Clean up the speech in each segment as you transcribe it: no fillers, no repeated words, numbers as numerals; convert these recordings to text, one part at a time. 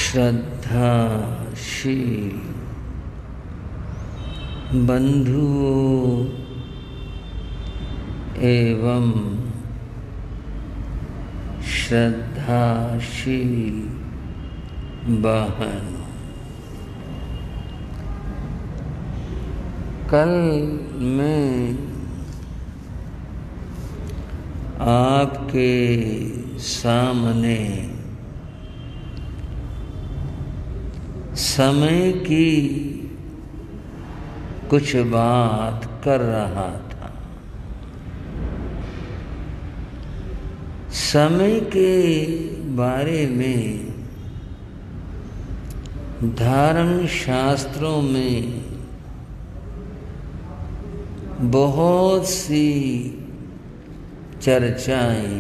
श्रद्धाशील बंधुओं एवं श्रद्धाशील बहनों, कल मैं आपके सामने समय की कुछ बात कर रहा था। समय के बारे में धर्म शास्त्रों में बहुत सी चर्चाएं,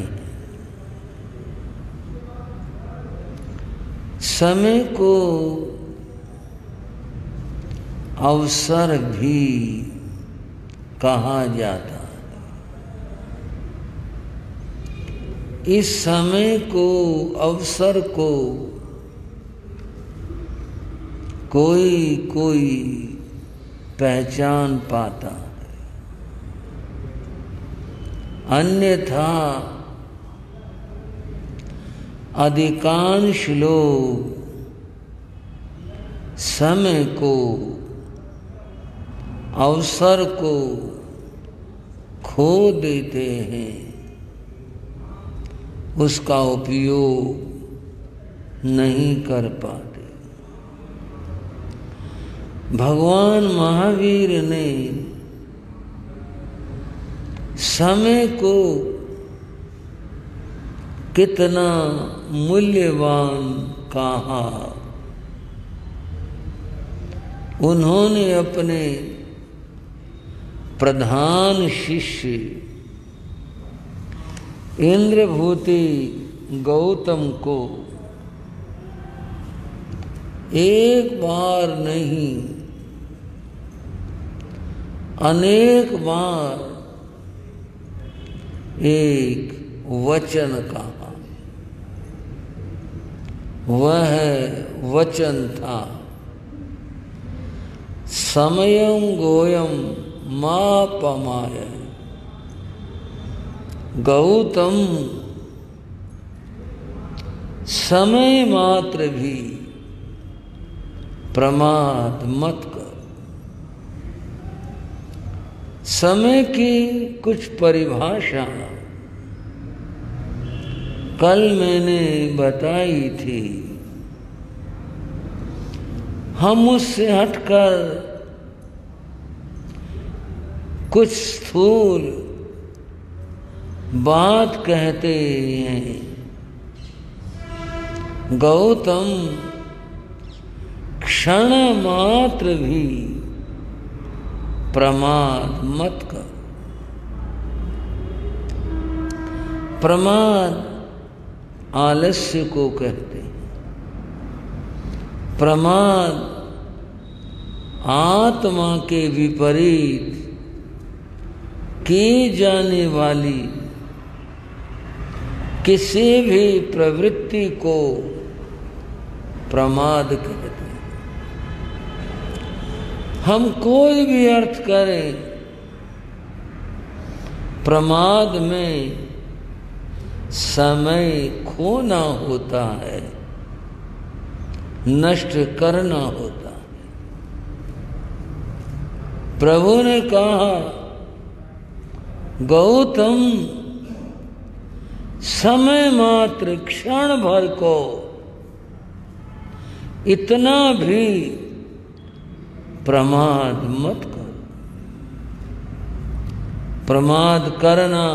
समय को अवसर भी कहा जाता है। इस समय को, अवसर को कोई कोई पहचान पाता है, अन्यथा अधिकांश लोग समय को, अवसर को खो देते हैं, उसका उपयोग नहीं कर पाते। भगवान महावीर ने समय को कितना मूल्यवान कहा। उन्होंने अपने प्रधान शिष्य इंद्रभूति गौतम को एक बार नहीं, अनेक बार एक वचन कहा। वह वचन था, समयं गोयम मापमाय। गौतम, समय मात्र भी प्रमाद मत कर। समय की कुछ परिभाषा कल मैंने बताई थी। हम उससे हटकर कुछ स्थूल बात कहते हैं। गौतम, क्षण मात्र भी प्रमाद मत कर। प्रमाद आलस्य को कहते हैं। प्रमाद आत्मा के विपरीत की जाने वाली किसी भी प्रवृत्ति को प्रमाद कहते हैं। हम कोई भी अर्थ करें, प्रमाद में समय खोना होता है, नष्ट करना होता है। प्रभु ने कहा, गौतम, समय मात्र क्षण भर को इतना भी प्रमाद मत कर। प्रमाद करना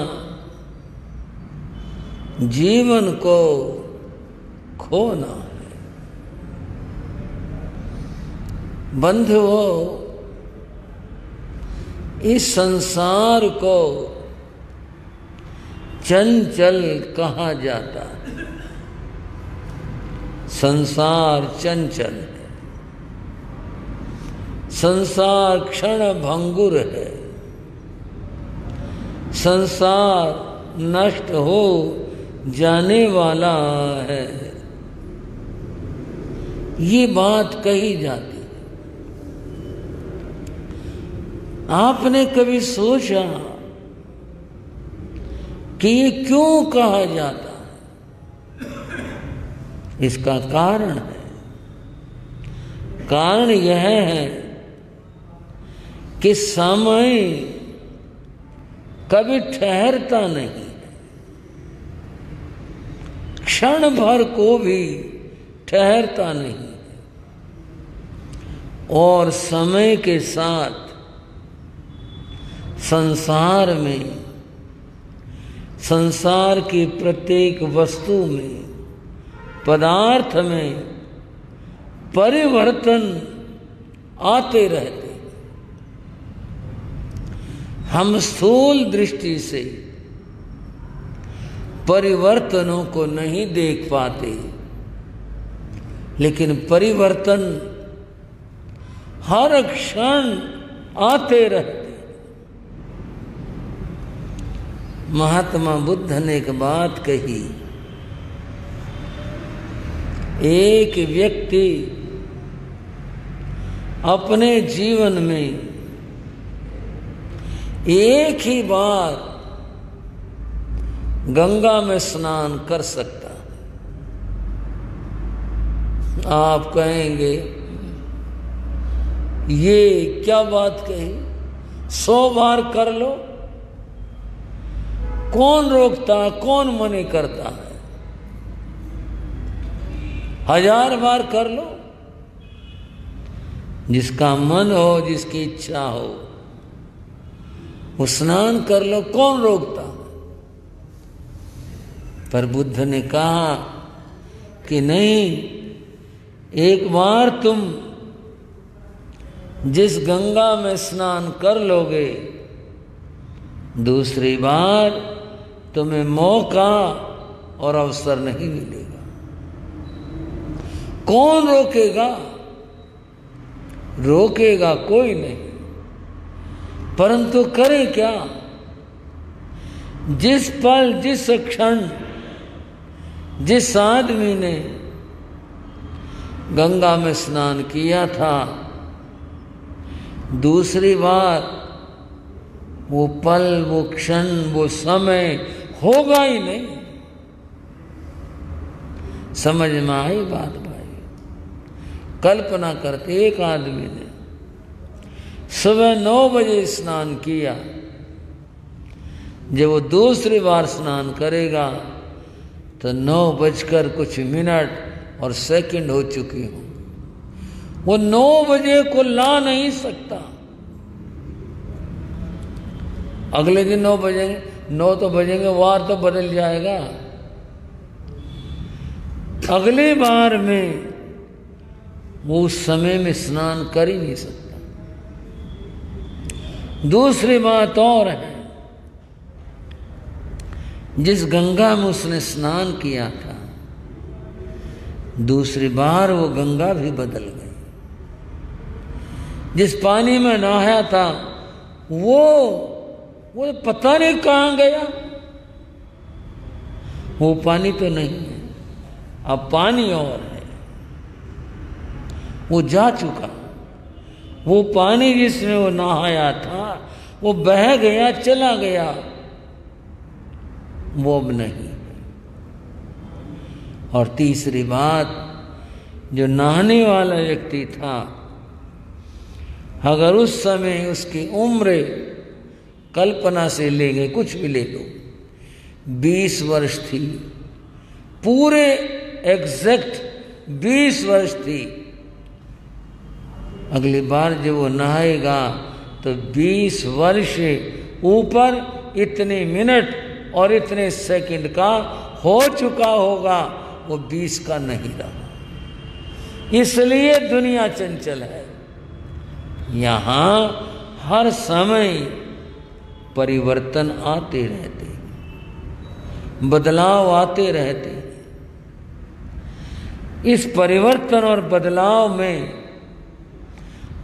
जीवन को खोना है। बंधुओं, इस संसार को चंचल कहा जाता है। संसार चंचल है, संसार क्षण भंगुर है, संसार नष्ट हो जाने वाला है। ये बात कही जाती है। आपने कभी सोचा कि ये क्यों कहा जाता है? इसका कारण है, कारण यह है कि समय कभी ठहरता नहीं है, क्षण भर को भी ठहरता नहीं है, और समय के साथ संसार में, संसार की प्रत्येक वस्तु में, पदार्थ में परिवर्तन आते रहते। हम स्थूल दृष्टि से परिवर्तनों को नहीं देख पाते, लेकिन परिवर्तन हर क्षण आते रहते। महात्मा बुद्ध ने एक बात कही, एक व्यक्ति अपने जीवन में एक ही बार गंगा में स्नान कर सकता है। आप कहेंगे ये क्या बात कही, 100 बार कर लो, कौन रोकता, कौन मना करता है? 1000 बार कर लो, जिसका मन हो, जिसकी इच्छा हो, वो स्नान कर लो, कौन रोकता? पर बुद्ध ने कहा कि नहीं, एक बार तुम जिस गंगा में स्नान कर लोगे, दूसरी बार तुम्हें मौका और अवसर नहीं मिलेगा। कौन रोकेगा? रोकेगा कोई नहीं, परंतु करें क्या? जिस पल, जिस क्षण, जिस आदमी ने गंगा में स्नान किया था, दूसरी बार वो पल, वो क्षण, वो समय होगा ही नहीं। समझ में आई बात भाई? कल्पना करते, एक आदमी ने सुबह 9 बजे स्नान किया, जब वो दूसरी बार स्नान करेगा तो 9 बजकर कुछ मिनट और सेकंड हो चुकी हो। वो 9 बजे को ला नहीं सकता। अगले दिन 9 बजेंगे, 9 तो बजेंगे, वार तो बदल जाएगा। अगली बार में वो उस समय में स्नान कर ही नहीं सकता। दूसरी बात और है, जिस गंगा में उसने स्नान किया था, दूसरी बार वो गंगा भी बदल गई। जिस पानी में नहाया था वो पता नहीं कहां गया। वो पानी तो नहीं है, अब पानी और है, वो जा चुका। वो पानी जिसमें वो नहाया था वो बह गया, चला गया, वो अब नहीं। और तीसरी बात, जो नहाने वाला व्यक्ति था, अगर उस समय उसकी उम्र कल्पना से ले गए, कुछ भी ले लो, 20 वर्ष थी, पूरे एग्जैक्ट 20 वर्ष थी, अगली बार जब वो नहाएगा तो 20 वर्ष ऊपर इतने मिनट और इतने सेकंड का हो चुका होगा, वो 20 का नहीं रहा। इसलिए दुनिया चंचल है। यहां हर समय परिवर्तन आते रहते, बदलाव आते रहते। इस परिवर्तन और बदलाव में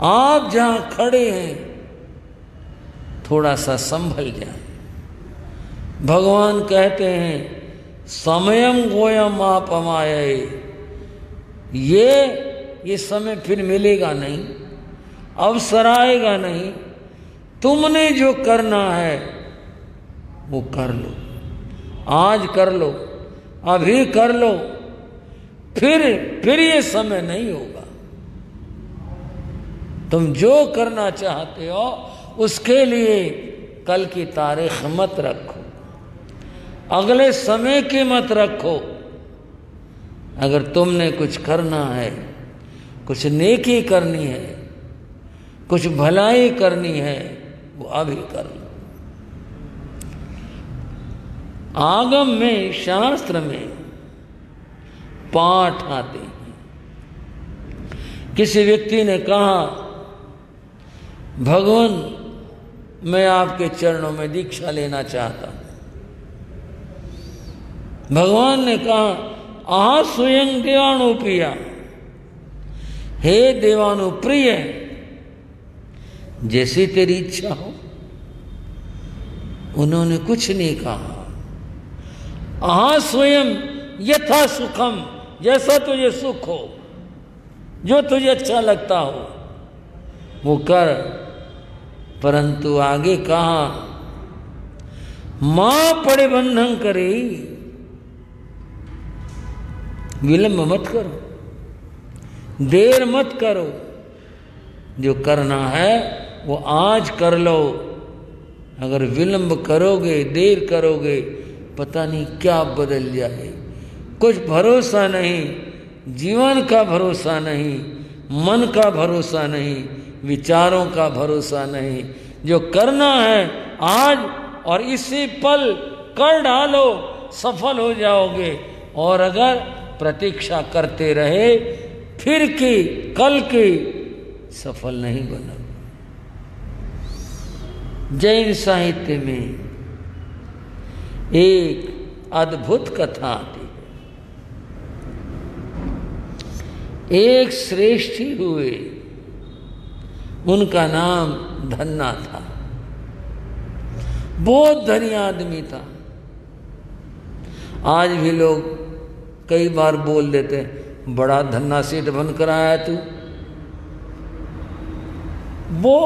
आप जहां खड़े हैं थोड़ा सा संभल जाए। भगवान कहते हैं समयम गोयम आपमाये, ये ये समय फिर मिलेगा नहीं, अवसर आएगा नहीं। तुमने जो करना है वो कर लो, आज कर लो, अभी कर लो, फिर ये समय नहीं होगा। तुम जो करना चाहते हो उसके लिए कल की तारीख मत रखो, अगले समय की मत रखो। अगर तुमने कुछ करना है, कुछ नेकी करनी है, कुछ भलाई करनी है, वो अभी कर लो। आगम में, शास्त्र में पाठ आते हैं। किसी व्यक्ति ने कहा, भगवान मैं आपके चरणों में दीक्षा लेना चाहता हूं। भगवान ने कहा, आह स्वयं देवानुप्रिया, हे देवानुप्रिय, जैसी तेरी इच्छा हो। उन्होंने कुछ नहीं कहा। आह स्वयं यथा सुखम, जैसा तुझे सुख हो, जो तुझे अच्छा लगता हो वो कर। परंतु आगे कहा, मां पड़े बंधन करे, विलंब मत करो, देर मत करो। जो करना है वो आज कर लो। अगर विलंब करोगे, देर करोगे, पता नहीं क्या बदल जाए। कुछ भरोसा नहीं, जीवन का भरोसा नहीं, मन का भरोसा नहीं, विचारों का भरोसा नहीं। जो करना है आज और इसी पल कर डालो, सफल हो जाओगे। और अगर प्रतीक्षा करते रहे फिर की, कल की, सफल नहीं बनोगे। जैन साहित्य में एक अद्भुत कथा आती है। एक श्रेष्ठी हुए, उनका नाम धन्ना था। बहुत धनी आदमी था। आज भी लोग कई बार बोल देते हैं, बड़ा धन्ना सेठ बनकर आया तू। वो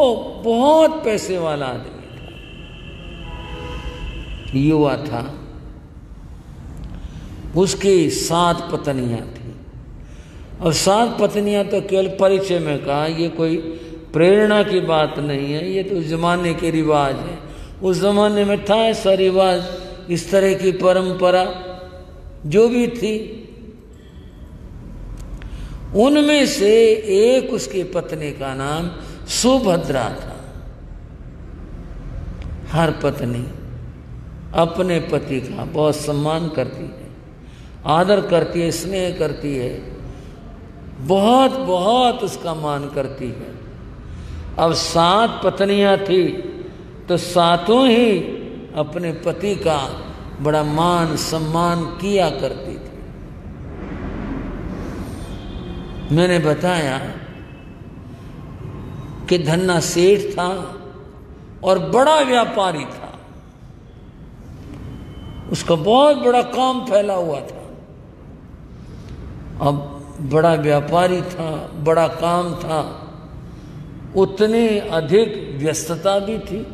बहुत पैसे वाला आदमी था, युवा था। उसकी 7 पत्नियां थी। और 7 पत्नियां तो केवल परिचय में कहा, ये कोई प्रेरणा की बात नहीं है, ये तो जमाने के रिवाज है। उस जमाने में था ऐसा रिवाज, इस तरह की परंपरा जो भी थी। उनमें से एक उसकी पत्नी का नाम सुभद्रा था। हर पत्नी अपने पति का बहुत सम्मान करती है, आदर करती है, स्नेह करती है, बहुत बहुत उसका मान करती है। अब 7 पत्नियां थी तो 7 ही अपने पति का बड़ा मान सम्मान किया करती थी। मैंने बताया कि धन्ना सेठ था और बड़ा व्यापारी था। उसका बहुत बड़ा काम फैला हुआ था। अब बड़ा व्यापारी था, बड़ा काम था, उतनी अधिक व्यस्तता भी थी।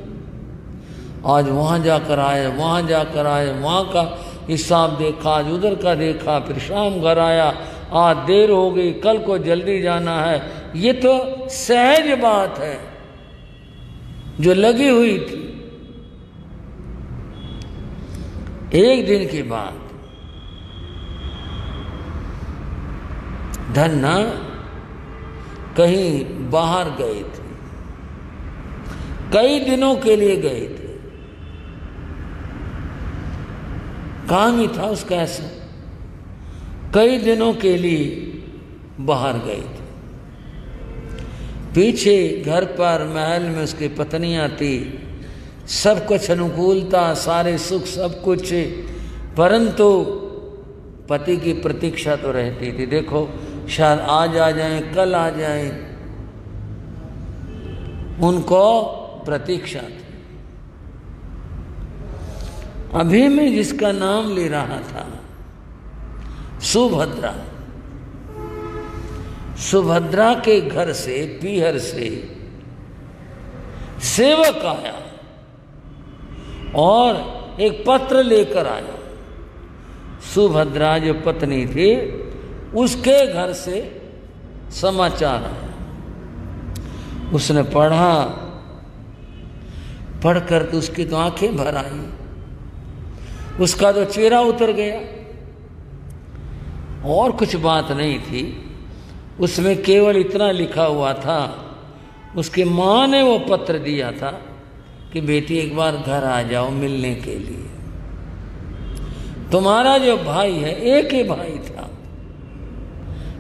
आज वहाँ जाकर आए, वहाँ जाकर आए, वहाँ का हिसाब देखा, आज उधर का देखा, फिर शाम घर आया, आज देर हो गई, कल को जल्दी जाना है। ये तो सहज बात है जो लगी हुई थी। एक दिन की बात, धन्ना कहीं बाहर गए थे, कई दिनों के लिए गए थे। काम ही था उसका ऐसा, कई दिनों के लिए बाहर गए थे। पीछे घर पर महल में उसकी पत्नियां थी, सब कुछ अनुकूलता, सारे सुख सब कुछ, परंतु पति की प्रतीक्षा तो रहती थी। देखो शायद आज आ जाएं, कल आ जाएं, उनको प्रतीक्षा थी। अभी मैं जिसका नाम ले रहा था, सुभद्रा, सुभद्रा के घर से, पीहर से सेवक आया और एक पत्र लेकर आया। सुभद्रा जो पत्नी थी उसके घर से समाचार आया। उसने पढ़ा, पढ़कर तो उसकी तो आंखें भर आई, उसका तो चेहरा उतर गया। और कुछ बात नहीं थी उसमें, केवल इतना लिखा हुआ था, उसकी माँ ने वो पत्र दिया था कि बेटी एक बार घर आ जाओ मिलने के लिए। तुम्हारा जो भाई है, एक ही भाई था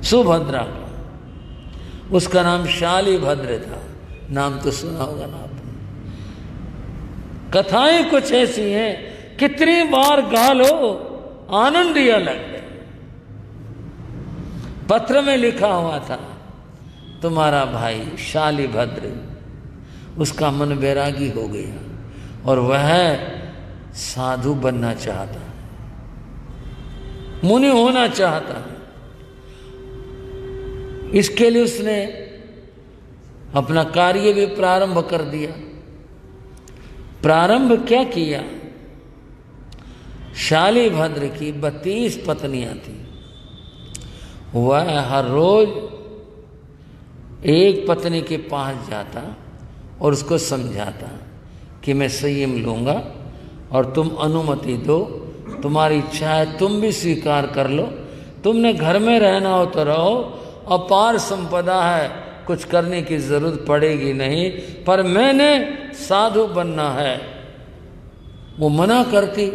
सुभद्रा का, उसका नाम शालिभद्र था। नाम तो सुना होगा ना आपने। कथाएं कुछ ऐसी हैं, कितनी बार गा लो आनंद ही अलग है। पत्र में लिखा हुआ था तुम्हारा भाई शालिभद्र, उसका मन बैरागी हो गया और वह साधु बनना चाहता, मुनि होना चाहता। इसके लिए उसने अपना कार्य भी प्रारंभ कर दिया। प्रारंभ क्या किया? शालिभद्र की 32 पत्नियां थी। वह हर रोज एक पत्नी के पास जाता और उसको समझाता कि मैं संयम लूंगा और तुम अनुमति दो, तुम्हारी इच्छा है तुम भी स्वीकार कर लो, तुमने घर में रहना हो तो रहो, अपार संपदा है, कुछ करने की जरूरत पड़ेगी नहीं, पर मैंने साधु बनना है। वो मना करती,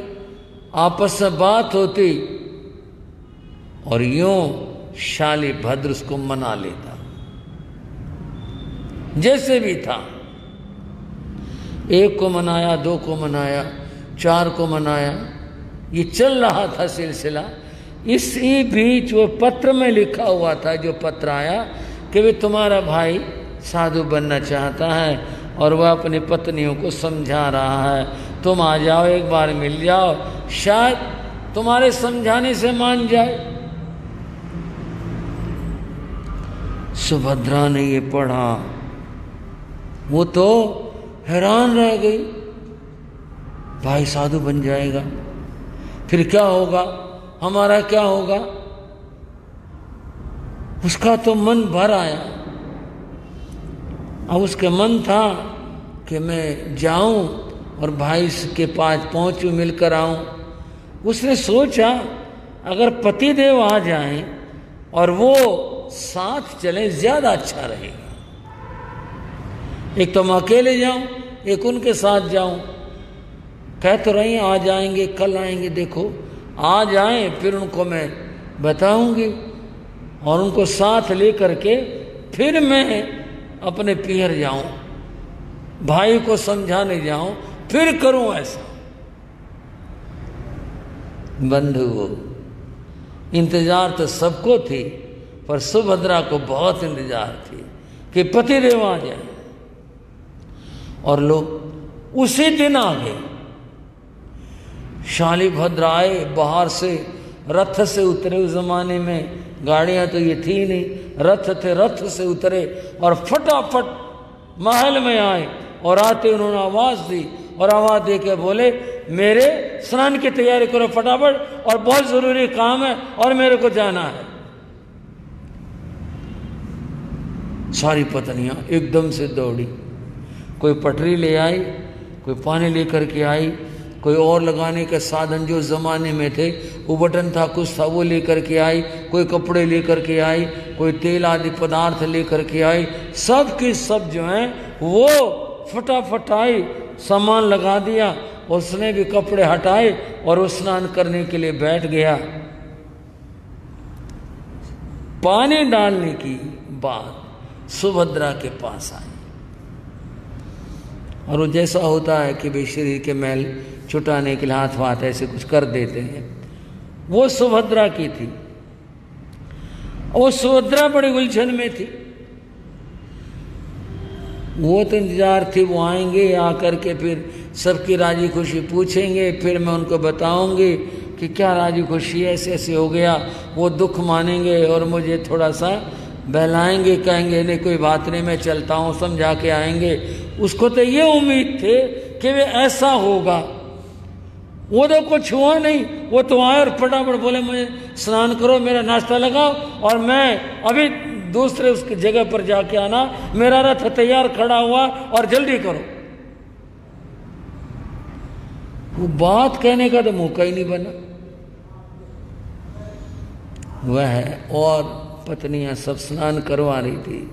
आपस में बात होती और यूं शालिभद्र उसको मना लेता। जैसे भी था, एक को मनाया, दो को मनाया, 4 को मनाया, ये चल रहा था सिलसिला। इसी बीच वो पत्र में लिखा हुआ था, जो पत्र आया कि वे तुम्हारा भाई साधु बनना चाहता है और वह अपनी पत्नियों को समझा रहा है, तुम आ जाओ, एक बार मिल जाओ, शायद तुम्हारे समझाने से मान जाए। सुभद्रा ने ये पढ़ा, वो तो हैरान रह गई, भाई साधु बन जाएगा, फिर क्या होगा, हमारा क्या होगा। उसका तो मन भर आया। अब उसके मन था कि मैं जाऊं और भाई के पास पहुंचूं, मिलकर आऊं। उसने सोचा अगर पतिदेव आ जाएं और वो साथ चलें ज्यादा अच्छा रहेगा। एक तो मैं अकेले जाऊं, एक उनके साथ जाऊं। कह तो रही आ जाएंगे, कल आएंगे, देखो आ जाएं, फिर उनको मैं बताऊंगी और उनको साथ लेकर के फिर मैं अपने पीहर जाऊं, भाई को समझाने जाऊं, फिर करूं ऐसा। बंधुओं, इंतजार तो सबको थी, पर सुभद्रा को बहुत इंतजार थी कि पतिदेव आ जाए। और लोग उसी दिन आ गए। शालिभद्र आए, बाहर से रथ से उतरे। उस जमाने में गाड़ियां तो ये थी नहीं, रथ थे, रथ से उतरे और फटाफट महल में आए। और आते उन्होंने आवाज दी और आवाज दे के बोले, मेरे स्नान की तैयारी करो फटाफट, और बहुत जरूरी काम है और मेरे को जाना है। सारी पत्नियां एकदम से दौड़ी, कोई पटरी ले आई, कोई पानी लेकर के आई, कोई और लगाने के साधन जो ज़माने में थे, वो बटन था कुछ था वो लेकर के आई, कोई कपड़े लेकर के आई, कोई तेल आदि पदार्थ लेकर के आई। सब की सब जो हैं वो फटाफट आई, सामान लगा दिया, उसने भी कपड़े हटाए और वो स्नान करने के लिए बैठ गया। पानी डालने की बात सुभद्रा के पास आई और वो जैसा होता है कि भाई शरीर के मैल छुटाने के लिए हाथ वाथ ऐसे कुछ कर देते हैं, वो सुभद्रा की थी। वो सुभद्रा बड़ी उलझन में थी। वो तो इंतजार थी वो आएंगे, आकर के फिर सबकी राजी खुशी पूछेंगे, फिर मैं उनको बताऊंगी कि क्या राजी खुशी ऐसे ऐसे हो गया। वो दुख मानेंगे और मुझे थोड़ा सा बहलाएंगे, कहेंगे नहीं कोई बात नहीं मैं चलता हूँ, समझा के आएंगे। उसको तो ये उम्मीद थे कि वे ऐसा होगा। वो तो कुछ हुआ नहीं, वो तो आए और फटाफट बोले मुझे स्नान करो, मेरा नाश्ता लगाओ और मैं अभी दूसरे उसकी जगह पर जाके आना, मेरा रथ तैयार खड़ा हुआ और जल्दी करो। वो बात कहने का तो मौका ही नहीं बना। वह और पत्नियां सब स्नान करवा रही थी।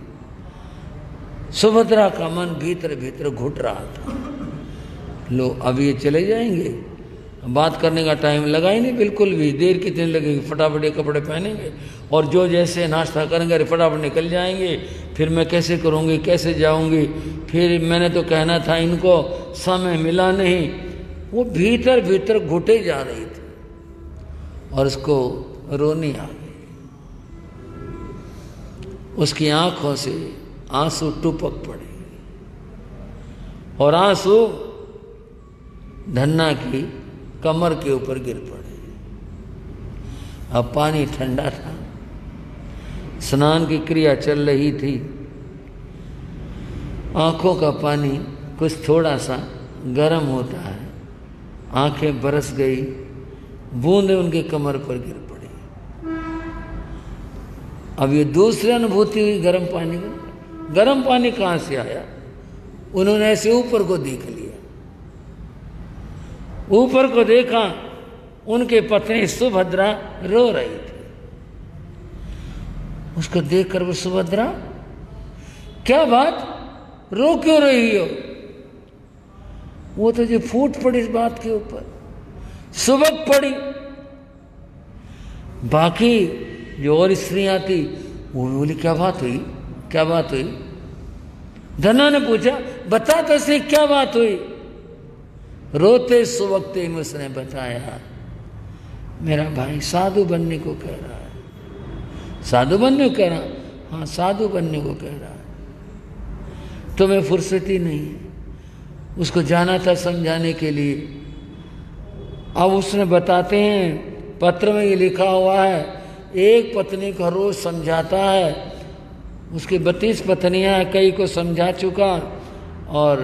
सुभद्रा का मन भीतर भीतर घुट रहा था, लो अब ये चले जाएंगे, बात करने का टाइम लगा ही नहीं बिल्कुल भी, देर कितनी लगेगी, फटाफट ये कपड़े पहनेंगे और जो जैसे नाश्ता करेंगे फटाफट निकल जाएंगे, फिर मैं कैसे करूँगी, कैसे जाऊँगी, फिर मैंने तो कहना था इनको, समय मिला नहीं। वो भीतर भीतर घुटे जा रही थी और उसको रोनी आ गई। उसकी आंखों से आंसू टपक पड़े और आंसू धन्ना की कमर के ऊपर गिर पड़े। अब पानी ठंडा था, स्नान की क्रिया चल रही थी, आंखों का पानी कुछ थोड़ा सा गर्म होता है, आंखें बरस गई, बूंदें उनके कमर पर गिर पड़ी। अब ये दूसरी अनुभूति हुई गर्म पानी की। गर्म पानी कहाँ से आया? उन्होंने ऐसे ऊपर को देख लिया, ऊपर को देखा, उनके पत्नी सुभद्रा रो रही थी। उसको देखकर वो, सुभद्रा क्या बात, रो क्यों रही हो? वो तो जो फूट पड़ी इस बात के ऊपर, सुबक पड़ी। बाकी जो और स्त्रियां थी वो बोली क्या बात हुई, क्या बात हुई? धन्ना ने पूछा बता तो सही क्या बात हुई? रोते सुबकते में उसने बताया, मेरा भाई साधु बनने को कह रहा है। साधु बनने को कह रहा? हाँ साधु बनने को कह रहा है। तुम्हें फुर्सत ही नहीं है। उसको जाना था समझाने के लिए। अब उसने बताते हैं, पत्र में ये लिखा हुआ है, एक पत्नी को रोज समझाता है, उसकी 32 पत्नियां हैं, कई को समझा चुका और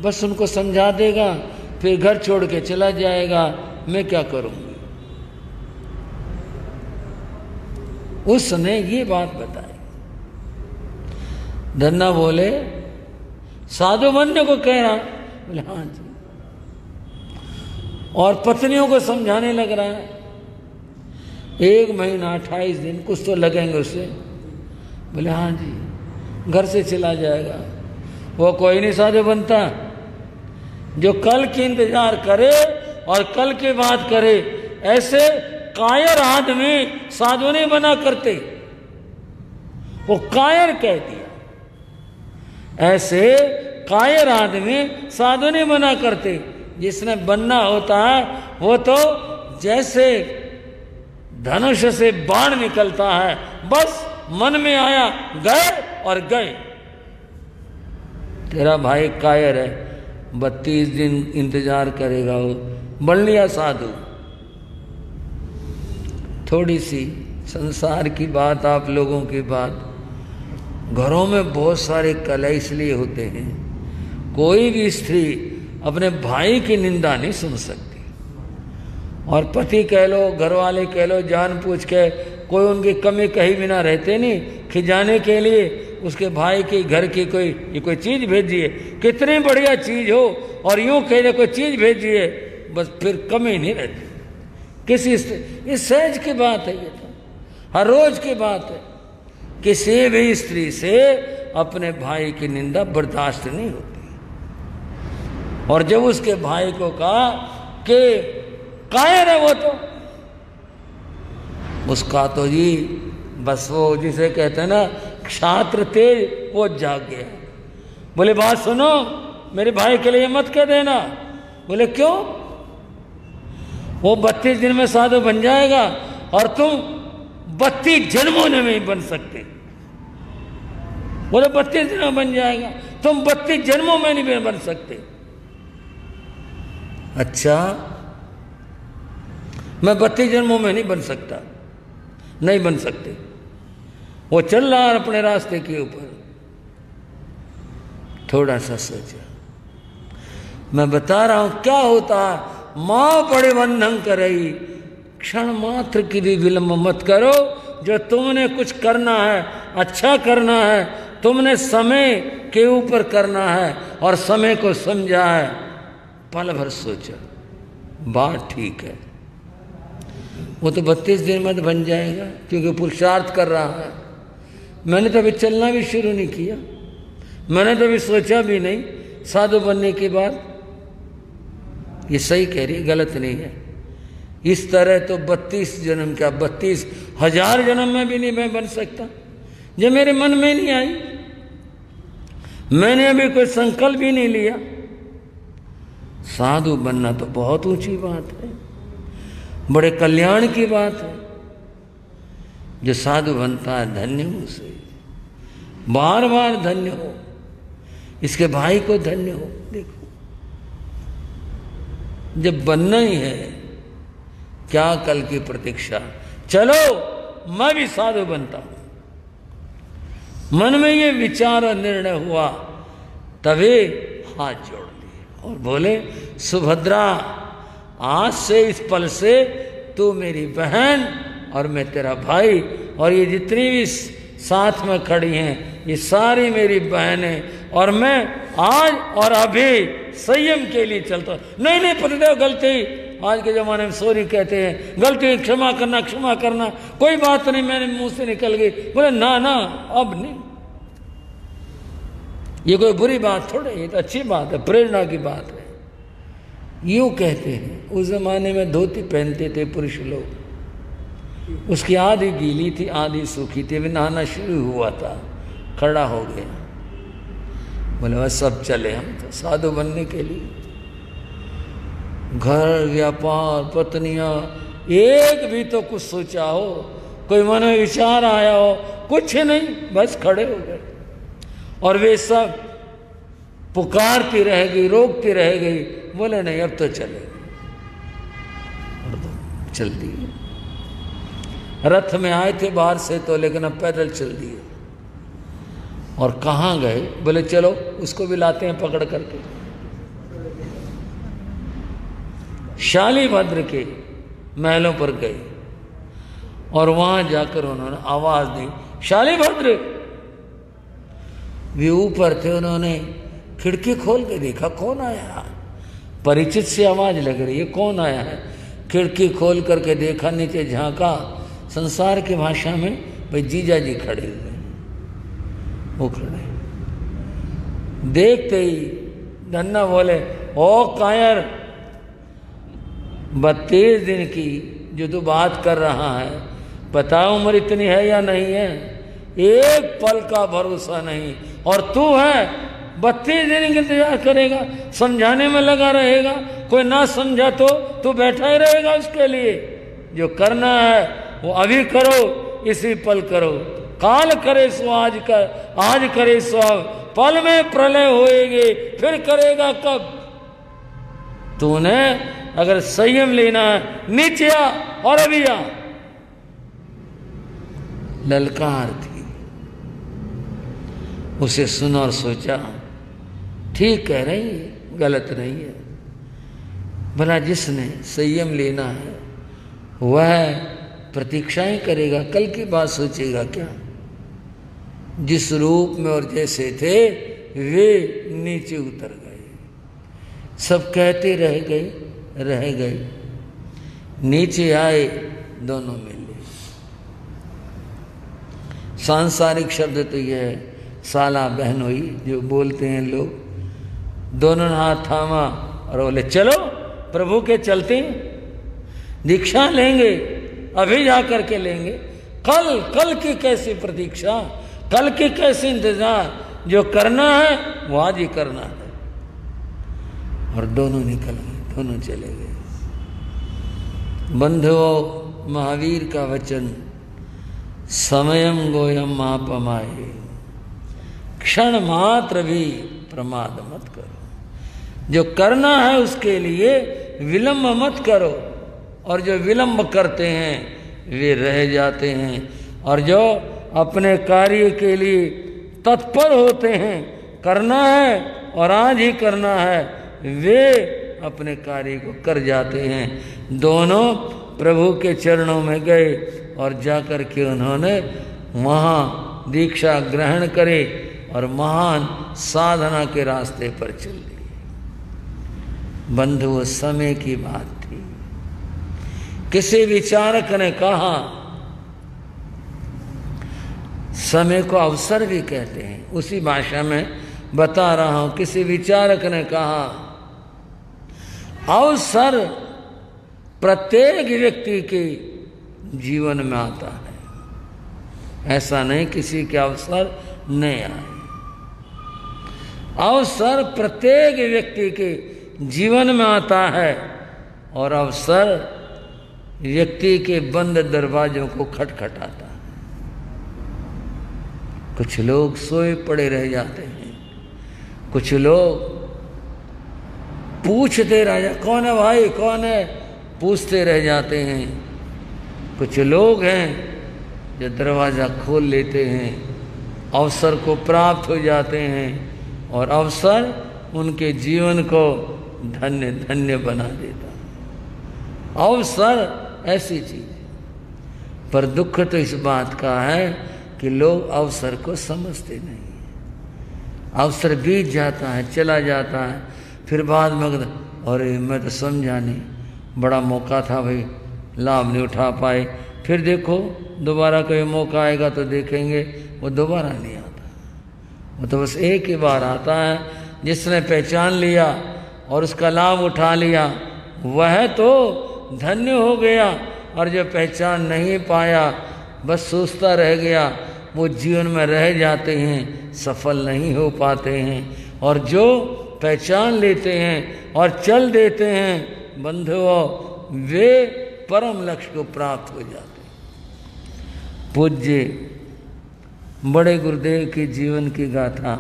बस उनको समझा देगा, फिर घर छोड़ के चला जाएगा, मैं क्या करूंगी? उसने ये बात बताई। धन्ना बोले साधु बनने को कह रहा? बोले हाँ जी। और पत्नियों को समझाने लग रहा है। 1 महीना 28 दिन कुछ तो लगेंगे उसे। बोले हाँ जी। घर से चला जाएगा। वो कोई नहीं साधु बनता, जो कल की इंतजार करे और कल की बात करे। ऐसे कायर आदमी साधु नहीं बना करते, वो कायर कह दिया। ऐसे कायर आदमी साधु नहीं बना करते। जिसने बनना होता है वो तो जैसे धनुष से बाण निकलता है, बस मन में आया गए और गए। तेरा भाई कायर है, 32 दिन इंतजार करेगा, वो बन लिया साधु। थोड़ी सी संसार की बात, आप लोगों की बात। घरों में बहुत सारे कलह इसलिए होते हैं, कोई भी स्त्री अपने भाई की निंदा नहीं सुन सकती। और पति कह लो, घर वाले कह लो, जान पूछ के कोई उनकी कमी कहीं बिना रहते नहीं, खिजाने के लिए उसके भाई के घर की कोई चीज़ भेजिए, कितनी बढ़िया चीज़ हो और यूँ कह दे कोई चीज़ भेजिए, बस फिर कमी नहीं रहती किसी से। ये सहज की बात है, ये तो हर रोज की बात है। किसी भी स्त्री से अपने भाई की निंदा बर्दाश्त नहीं होती। और जब उसके भाई को कहा कि कायर है वो, तो उसका तो जी बस वो जिसे कहते हैं ना क्षात्र तेज, वो जाग गया। बोले बात सुनो, मेरे भाई के लिए मत कह देना। बोले क्यों? वो 32 दिन में साधु बन जाएगा और तुम 32 जन्मों में नहीं बन सकते। बोले 32 दिन में बन जाएगा, तुम 32 जन्मों में नहीं बन सकते। अच्छा, मैं 32 जन्मों में नहीं बन सकता, नहीं बन सकते। वो चल रहा है अपने रास्ते के ऊपर। थोड़ा सा सोचा, मैं बता रहा हूं क्या होता है। मां बड़े बंधन करई, क्षण मात्र की भी विलंब मत करो। जो तुमने कुछ करना है, अच्छा करना है, तुमने समय के ऊपर करना है और समय को समझा है, पल भर सोचा, बात ठीक है। वो तो 32 दिन में बन जाएगा क्योंकि पुरुषार्थ कर रहा है। मैंने तो अभी चलना भी शुरू नहीं किया, मैंने तो अभी सोचा भी नहीं साधु बनने के बाद। ये सही कह रही, गलत नहीं है। इस तरह तो 32 जन्म क्या 32,000 जन्म में भी नहीं मैं बन सकता, जो मेरे मन में नहीं आई। मैंने अभी कोई संकल्प भी नहीं लिया। साधु बनना तो बहुत ऊंची बात है, बड़े कल्याण की बात है। जो साधु बनता है धन्य हो उसे, बार बार धन्य हो। इसके भाई को धन्य हो। देखो, जब बनना ही है, क्या कल की प्रतीक्षा। चलो मैं भी साधु बनता हूं। मन में ये विचार और निर्णय हुआ, तभी हाथ जोड़ लिए और बोले, सुभद्रा, आज से इस पल से तू मेरी बहन और मैं तेरा भाई, और ये जितनी भी साथ में खड़ी हैं ये सारी मेरी बहनें, और मैं आज और अभी संयम के लिए चलता हूं। नहीं नहीं पतिदेव, गलती। आज के जमाने में सॉरी कहते हैं, गलती क्षमा करना, क्षमा करना, कोई बात नहीं, मैंने मुंह से निकल गई। बोले ना ना, अब नहीं। ये कोई बुरी बात थोड़े, ये तो अच्छी बात है, प्रेरणा की बात है। यूं कहते हैं, उस जमाने में धोती पहनते थे पुरुष लोग, उसकी आधी गीली थी आधी सूखी थी। वे नहाना शुरू हुआ था, खड़ा हो गया, बोले बस सब चले हम तो साधु बनने के लिए। घर, व्यापार, पत्नियां, एक भी तो कुछ सोचा हो, कोई मन में विचार आया हो, कुछ नहीं, बस खड़े हो गए। और वे सब पुकारती रह गई, रोकती रह गई। बोले नहीं, अब तो चले। चल दिए। रथ में आए थे बाहर से तो, लेकिन अब पैदल चल दिए। और कहाँ गए? बोले चलो उसको भी लाते हैं पकड़ करके। शालीभद्र के महलों पर गए और वहां जाकर उन्होंने आवाज दी, शालीभद्र। वे ऊपर थे, उन्होंने खिड़की खोल के देखा, कौन आया? परिचित सी आवाज लग रही है, कौन आया है? खिड़की खोल करके देखा, नीचे झांका, संसार की भाषा में भाई जीजा जी खड़े हुए। वो खड़े देखते ही धन्ना बोले, ओ कायर, 32 दिन की जो तू बात कर रहा है, पता उम्र इतनी है या नहीं है? एक पल का भरोसा नहीं, और तू है 32 दिन का इंतजार करेगा, समझाने में लगा रहेगा। कोई ना समझा तो तू बैठा ही रहेगा उसके लिए। जो करना है वो अभी करो, इसी पल करो। काल करे सो आज कर, आज करे सो अब, पल में प्रलय होएगी, फिर करेगा कब? तूने अगर संयम लेना है, नीचे आ और अभी आ। ललकार थी। उसे सुना और सोचा, ठीक कह रही है, गलत नहीं है। भला जिसने संयम लेना है वह प्रतीक्षाएं करेगा, कल की बात सोचेगा क्या? जिस रूप में और जैसे थे वे नीचे उतर गए। सब कहते रह गए, नीचे आए, दोनों मिले। सांसारिक शब्द तो यह है, साला बहन हुई जो बोलते हैं लोग। दोनों ने हाथ थामा और बोले चलो प्रभु के चलते हैं, दीक्षा लेंगे, अभी जा करके लेंगे। कल की कैसी प्रतीक्षा, कल की कैसे इंतजार? जो करना है वो आज ही करना है। और दोनों निकल गए, दोनों चले गए। बंधुओं, महावीर का वचन, समयम गोयम मापमाए, क्षण मात्र भी प्रमाद मत करो। जो करना है उसके लिए विलंब मत करो, और जो विलंब करते हैं वे रह जाते हैं। और जो अपने कार्य के लिए तत्पर होते हैं, करना है और आज ही करना है, वे अपने कार्य को कर जाते हैं। दोनों प्रभु के चरणों में गए और जाकर के उन्होंने वहाँ दीक्षा ग्रहण करे और महान साधना के रास्ते पर चल दिए। बंधु, वो समय की बात थी। किसी विचारक ने कहा, समय को अवसर भी कहते हैं, उसी भाषा में बता रहा हूं। किसी विचारक ने कहा, अवसर प्रत्येक व्यक्ति के जीवन में आता है, ऐसा नहीं किसी के अवसर नहीं आए। अवसर प्रत्येक व्यक्ति के जीवन में आता है और अवसर व्यक्ति के बंद दरवाजों को खटखटाता है। कुछ लोग सोए पड़े रह जाते हैं, कुछ लोग पूछते रह जाते, कौन है भाई, कौन है, पूछते रह जाते हैं। कुछ लोग हैं जो दरवाज़ा खोल लेते हैं, अवसर को प्राप्त हो जाते हैं और अवसर उनके जीवन को धन्य धन्य बना देता है। अवसर ऐसी चीज है, पर दुख तो इस बात का है कि लोग अवसर को समझते नहीं। अवसर बीत जाता है, चला जाता है, फिर बाद में अरे मैं तो समझा नहीं, बड़ा मौका था भाई, लाभ नहीं उठा पाए। फिर देखो दोबारा कोई मौका आएगा तो देखेंगे, वो दोबारा नहीं आता, वो तो बस एक ही बार आता है। जिसने पहचान लिया और उसका लाभ उठा लिया वह तो धन्य हो गया, और जो पहचान नहीं पाया, बस सोचता रह गया, वो जीवन में रह जाते हैं, सफल नहीं हो पाते हैं। और जो पहचान लेते हैं और चल देते हैं बंधुओं, वे परम लक्ष्य को प्राप्त हो जाते हैं। पूज्य बड़े गुरुदेव की जीवन की गाथा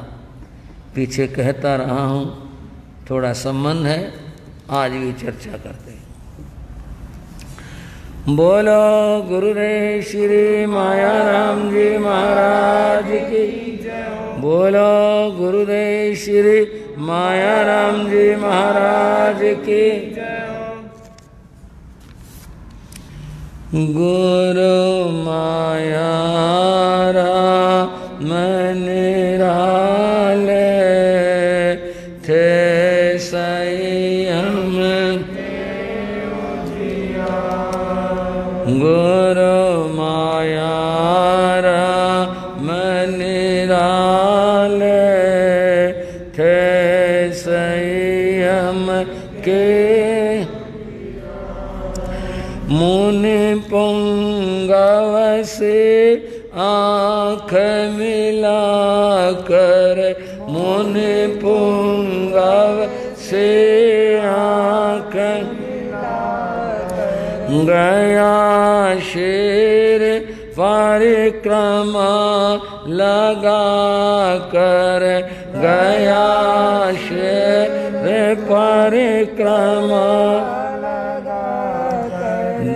पीछे कहता रहा हूँ, थोड़ा संबंध है, आज भी चर्चा करते हैं। बोलो गुरुदेव श्री मायाराम जी महाराज की, बोलो गुरुदेव श्री मायाराम जी महाराज की। गुरु मायाराम निराले थे संयम, गुरु मायाराम निराले थे संयम के, मुनि पुंगव से आँख मिला कर, मुनि पुंगव से आँख गया शेर परिक्रमा लगा कर, गया शेर परिक्रमा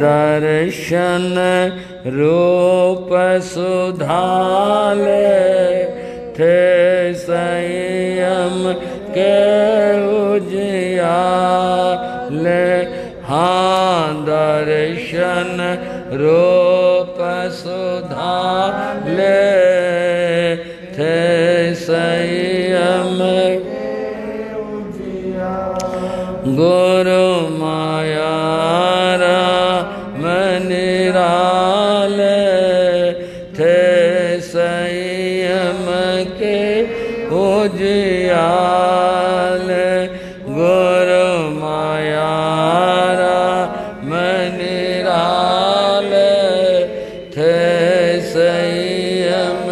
दर्शन रूप सुधाले थे संयम के उजियाले। हाँ, दर्शन रूप सुधाले थे संयम, गुरु मायाराम निराले थे संयम के उजियाले। गुरु मायाराम निराले थे संयम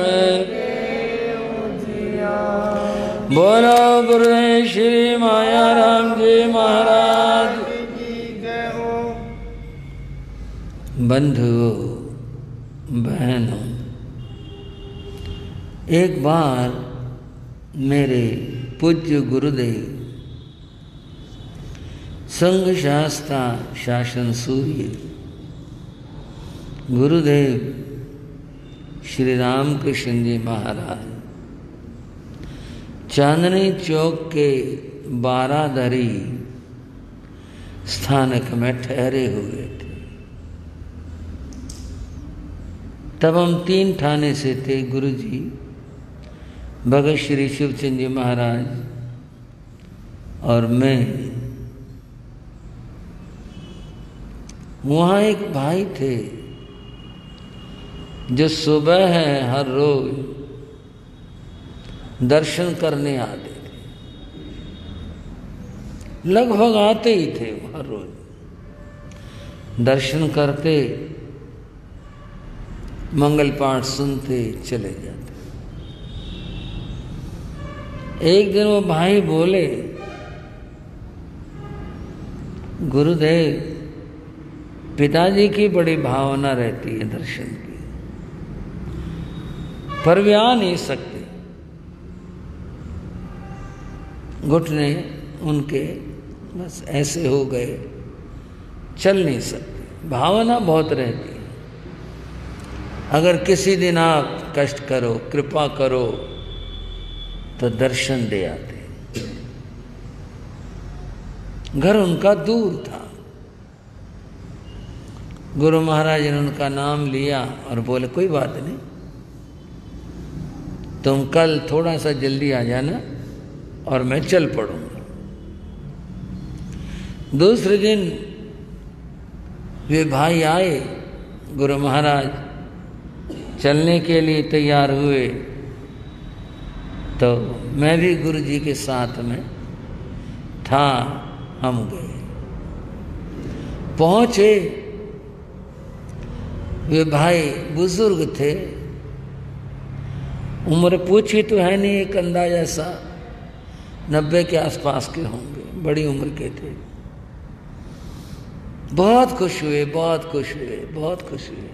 के उजियाले। बोलो गुरुदेव श्री मायाराम जी महाराज। बंधुओं बहनों, एक बार मेरे पूज्य गुरुदेव संघ शास्त्रा शासन सूर्य गुरुदेव श्री रामकृष्ण जी महाराज चांदनी चौक के बारादरी स्थानक में ठहरे हुए थे। तब हम 3 ठाणे से थे, गुरु जी, भगत श्री शिवचंद जी महाराज और मैं। वहाँ एक भाई थे जो सुबह है हर रोज दर्शन करने आते थे, लगभग आते ही थे हर रोज दर्शन करते, मंगल पाठ सुनते चले जाते। एक दिन वो भाई बोले, गुरुदेव, पिताजी की बड़ी भावना रहती है दर्शन की, पर वे आ नहीं सकते, घुटने उनके बस ऐसे हो गए, चल नहीं सकते। भावना बहुत रहती है। अगर किसी दिन आप कष्ट करो, कृपा करो, तो दर्शन दे आते। घर उनका दूर था। गुरु महाराज ने उनका नाम लिया और बोले, कोई बात नहीं, तुम कल थोड़ा सा जल्दी आ जाना और मैं चल पड़ूंगा। दूसरे दिन वे भाई आए, गुरु महाराज चलने के लिए तैयार हुए, तो मैं भी गुरु जी के साथ में था। हम गए, पहुंचे। वे भाई बुजुर्ग थे, उम्र पूछी तो है नहीं, एक अंदाजा सा 90 के आसपास के होंगे, बड़ी उम्र के थे। बहुत खुश हुए, बहुत खुश हुए, बहुत खुश हुए।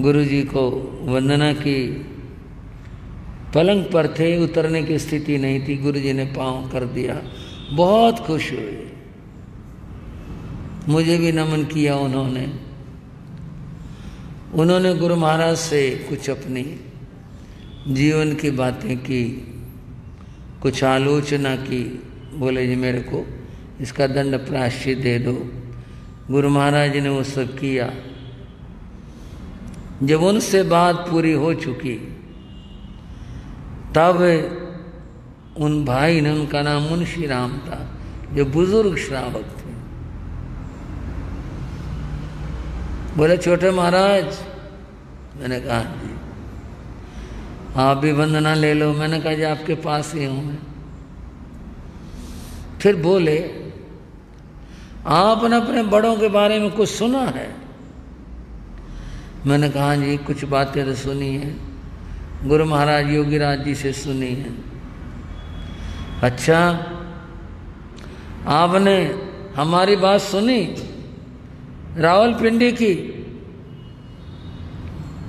गुरु जी को वंदना की, पलंग पर थे, उतरने की स्थिति नहीं थी, गुरु जी ने पांव कर दिया, बहुत खुश हुए। मुझे भी नमन किया उन्होंने गुरु महाराज से कुछ अपनी जीवन की बातें की, कुछ आलोचना की। बोले, जी मेरे को इसका दंड प्रायश्चित दे दो। गुरु महाराज ने वो सब किया। जब उनसे बात पूरी हो चुकी, तब उन भाई ने, उनका नाम मुंशी राम था, जो बुजुर्ग श्रावक थे, बोले, छोटे महाराज। मैंने कहा, जी आप भी वंदना ले लो। मैंने कहा, जी आपके पास ही हूं मैं। फिर बोले, आपने अपने बड़ों के बारे में कुछ सुना है? मैंने कहा, जी कुछ बातें तो सुनी है, गुरु महाराज योगीराज जी से सुनी है। अच्छा, आपने हमारी बात सुनी रावलपिंडी की?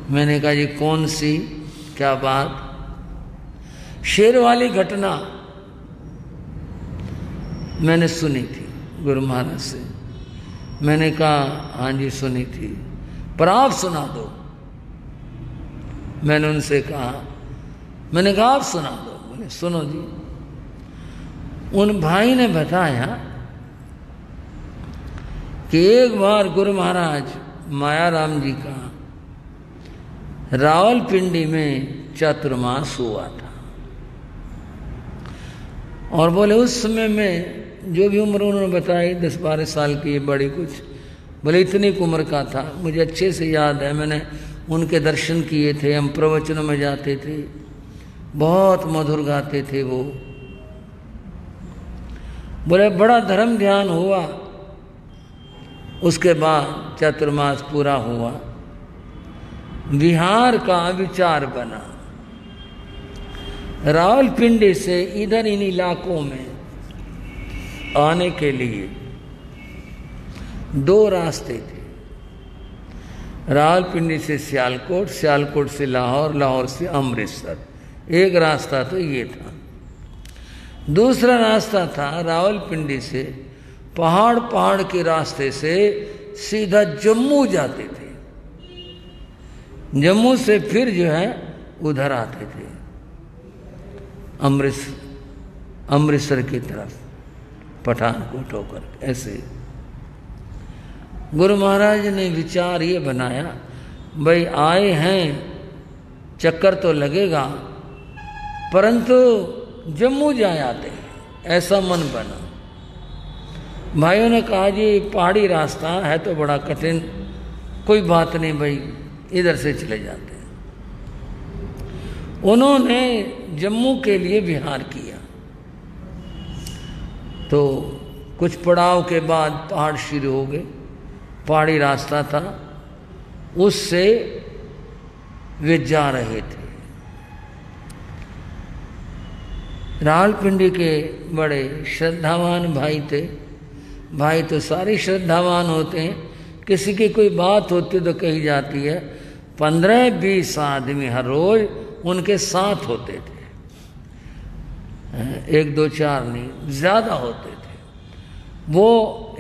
मैंने कहा, जी कौन सी, क्या बात? शेर वाली घटना मैंने सुनी थी गुरु महाराज से। मैंने कहा, हाँ जी सुनी थी, पर आप सुना दो। मैंने उनसे कहा, मैंने कहा आप सुना दो। बोले, सुनो जी। उन भाई ने बताया कि एक बार गुरु महाराज मायाराम जी का रावलपिंडी में चातुर्मास हुआ था, और बोले उस समय में जो भी उम्र उन्होंने बताई 10-12 साल की, बड़ी कुछ, बोले इतनी उम्र का था। मुझे अच्छे से याद है, मैंने उनके दर्शन किए थे, हम प्रवचनों में जाते थे, बहुत मधुर गाते थे वो। बोले बड़ा धर्म ध्यान हुआ। उसके बाद चातुर्मास पूरा हुआ, बिहार का विचार बना। रावलपिंडी से इधर इन इलाकों में आने के लिए 2 रास्ते थे। रावलपिंडी से सियालकोट, सियालकोट से लाहौर, लाहौर से अमृतसर। एक रास्ता तो ये था। दूसरा रास्ता था रावलपिंडी से पहाड़ के रास्ते से सीधा जम्मू जाते थे। जम्मू से फिर जो है उधर आते थे अमृतसर की तरफ, पठानकोट होकर। ऐसे गुरु महाराज ने विचार ये बनाया, भाई आए हैं चक्कर तो लगेगा, परंतु जम्मू जा आते हैं, ऐसा मन बना। भाइयों ने कहा जी पहाड़ी रास्ता है तो बड़ा कठिन, कोई बात नहीं भाई इधर से चले जाते हैं। उन्होंने जम्मू के लिए विहार किया। तो कुछ पड़ाव के बाद पहाड़ शुरू हो गए, पहाड़ी रास्ता था, उससे वे जा रहे थे। रावलपिंडी के बड़े श्रद्धावान भाई थे। भाई तो सारे श्रद्धावान होते हैं, किसी की कोई बात होती तो कही जाती है। 15-20 आदमी हर रोज उनके साथ होते थे, 1 2 4 नहीं, ज़्यादा होते थे। वो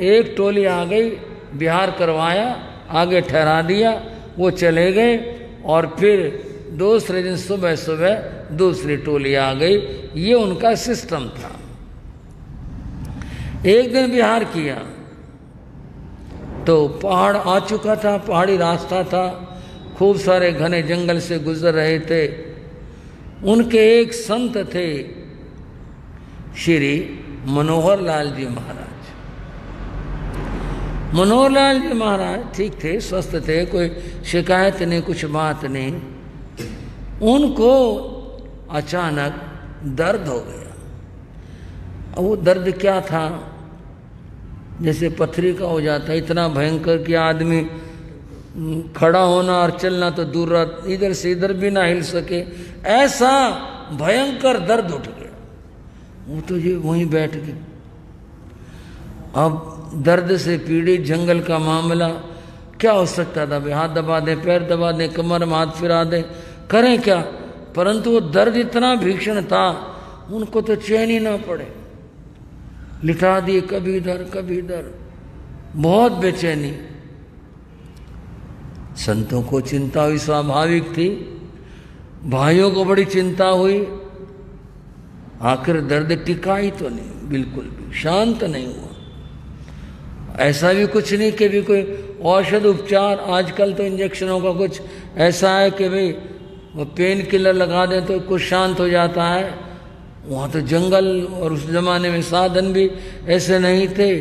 एक टोली आ गई, बिहार करवाया, आगे ठहरा दिया, वो चले गए और फिर दूसरे दिन सुबह सुबह दूसरी टोली आ गई। ये उनका सिस्टम था। एक दिन बिहार किया तो पहाड़ आ चुका था, पहाड़ी रास्ता था, खूब सारे घने जंगल से गुजर रहे थे। उनके एक संत थे श्री मनोहर लाल जी महाराज। मनोहर लाल जी महाराज ठीक थे, स्वस्थ थे, कोई शिकायत नहीं, कुछ बात नहीं। उनको अचानक दर्द हो गया। अब वो दर्द क्या था, जैसे पथरी का हो जाता है, इतना भयंकर कि आदमी खड़ा होना और चलना तो दूर रहा, इधर से इधर भी ना हिल सके, ऐसा भयंकर दर्द उठ गया। वो तो ये वहीं बैठ गई। अब दर्द से पीड़ित, जंगल का मामला, क्या हो सकता था भाई? हाथ दबा दें, पैर दबा दें, कमर में हाथ फिरा दें, करें क्या? परंतु वो दर्द इतना भीषण था, उनको तो चैन ही ना पड़े। लिटा दिए कभी इधर कभी इधर, बहुत बेचैनी। संतों को चिंता हुई, स्वाभाविक थी। भाइयों को बड़ी चिंता हुई। आखिर दर्द टिका ही तो नहीं, बिल्कुल भी शांत नहीं हुआ। ऐसा भी कुछ नहीं कि भी कोई औषध उपचार, आजकल तो इंजेक्शनों का कुछ ऐसा है कि भाई वो पेन किलर लगा दें तो कुछ शांत हो जाता है। वहाँ तो जंगल, और उस जमाने में साधन भी ऐसे नहीं थे।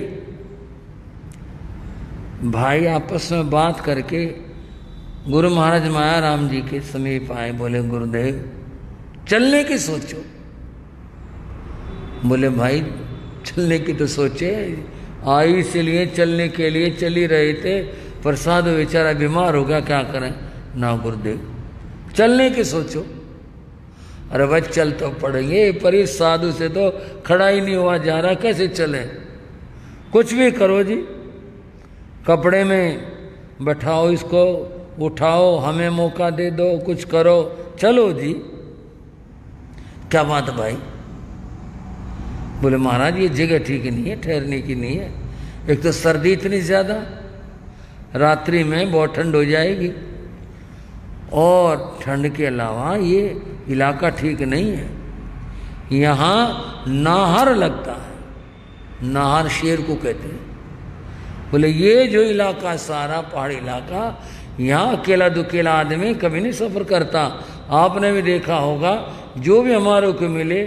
भाई आपस में बात करके गुरु महाराज मायाराम जी के समीप आए, बोले गुरुदेव चलने की सोचो। बोले भाई चलने की तो सोचे, आई इसलिए चलने के लिए चली रहे थे, प्रसाद बेचारा बीमार हो गया, क्या करें? ना गुरुदेव चलने की सोचो। अरे भाई चल तो पड़ेंगे, पर इस साधु से तो खड़ा ही नहीं हुआ जा रहा, कैसे चले? कुछ भी करो जी, कपड़े में बैठाओ, इसको उठाओ, हमें मौका दे दो, कुछ करो, चलो जी। क्या बात भाई? बोले महाराज ये जगह ठीक नहीं है, ठहरने की नहीं है। एक तो सर्दी इतनी ज़्यादा, रात्रि में बहुत ठंड हो जाएगी, और ठंड के अलावा ये इलाका ठीक नहीं है। यहाँ नाहर लगता है, नाहर शेर को कहते हैं। बोले ये जो इलाका सारा पहाड़ी इलाका, यहाँ अकेला दुकेला आदमी कभी नहीं सफ़र करता। आपने भी देखा होगा, जो भी हमारे को मिले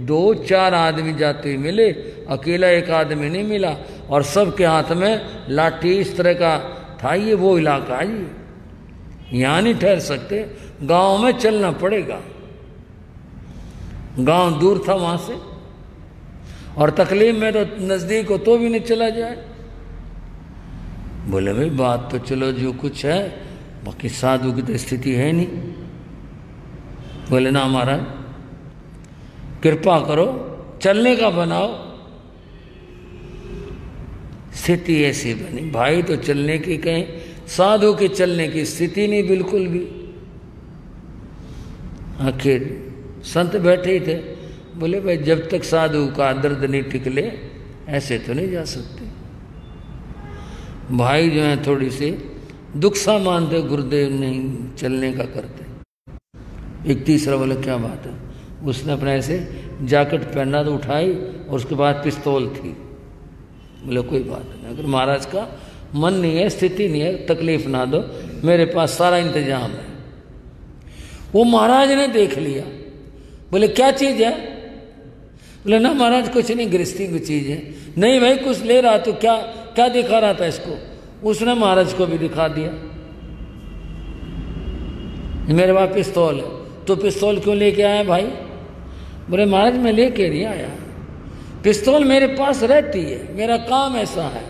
2-4 आदमी जाते हुए मिले, अकेला एक आदमी नहीं मिला, और सबके हाथ में लाठी इस तरह का था। ये वो इलाका है जी, यहाँ नहीं ठहर सकते, गांव में चलना पड़ेगा। गांव दूर था वहाँ से, और तकलीफ में तो नज़दीक हो तो भी नहीं चला जाए। बोले भाई बात तो चलो जो कुछ है, बाकी साधु की तो स्थिति है नहीं। बोले ना महाराज कृपा करो, चलने का बनाओ। स्थिति ऐसी बनी, भाई तो चलने की कहें, साधु के चलने की स्थिति नहीं बिल्कुल भी। आखिर संत बैठे ही थे। बोले भाई जब तक साधु का दर्द नहीं टिकले ऐसे तो नहीं जा सकते। भाई जो है थोड़ी सी दुख सा मानते गुरुदेव नहीं चलने का करते। एक तीसरा बोले क्या बात है, उसने अपने ऐसे जैकेट पहना तो उठाई और उसके बाद पिस्तौल थी। बोले कोई बात नहीं, अगर महाराज का मन नहीं है, स्थिति नहीं है, तकलीफ ना दो, मेरे पास सारा इंतजाम है। वो महाराज ने देख लिया। बोले क्या चीज है? बोले ना महाराज कुछ नहीं, गृहस्थी की चीज है। नहीं भाई कुछ ले रहा तो क्या क्या दिखा रहा था इसको? उसने महाराज को भी दिखा दिया, मेरे पास पिस्तौल है। तो पिस्तौल क्यों लेके आया भाई? बोले महाराज मैं लेके नहीं आया, पिस्तौल मेरे पास रहती है, मेरा काम ऐसा है,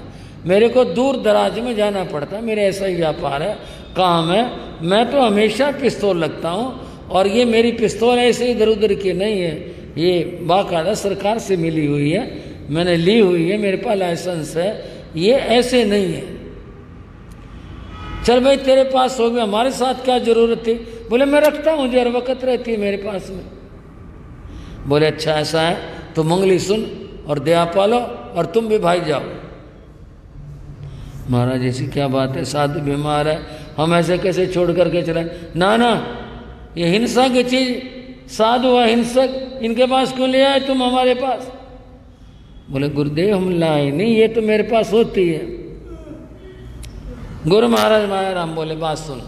मेरे को दूर दराज में जाना पड़ता है, मेरे ऐसा ही व्यापार है, काम है, मैं तो हमेशा पिस्तौल लगता हूँ। और ये मेरी पिस्तौल ऐसे इधर उधर की नहीं है, ये बाकायदा सरकार से मिली हुई है, मैंने ली हुई है, मेरे पास लाइसेंस है, ये ऐसे नहीं है। चल भाई तेरे पास हो गया, हमारे साथ क्या जरूरत थी? बोले मैं रखता हूँ जी, हर वक्त रहती है मेरे पास में। बोले अच्छा ऐसा है तो मंगली सुन और दया पालो और तुम भी भाई जाओ। महाराज ऐसी क्या बात है, साधु बीमार है, हम ऐसे कैसे छोड़ करके चले? ना ना, ये हिंसा की चीज, साधु अहिंसक, इनके पास क्यों ले आए तुम हमारे पास? बोले गुरुदेव हम लाए नहीं, ये तो मेरे पास होती है। गुरु महाराज मायाराम बोले बात सुन,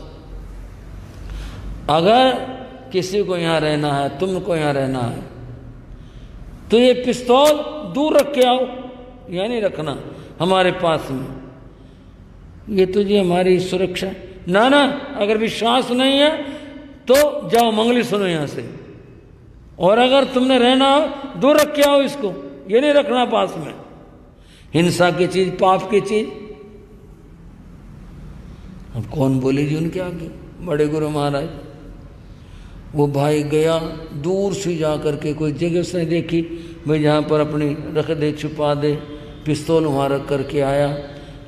अगर किसी को यहाँ रहना है, तुमको यहाँ रहना है, तो ये पिस्तौल दूर रख के आओ, यहाँ नहीं रखना हमारे पास में, ये तुझे हमारी सुरक्षा। ना ना, अगर विश्वास नहीं है तो जाओ मंगली सुनो यहाँ से, और अगर तुमने रहना हो दूर रख के आओ इसको, ये नहीं रखना पास में, हिंसा की चीज, पाप की चीज। अब कौन बोले जी उनके आगे? बड़े गुरु महाराज। वो भाई गया दूर से जा करके कोई जगह उसने देखी, भाई जहाँ पर अपनी रख दे, छुपा दे, पिस्तौल वहाँ रख करके आया।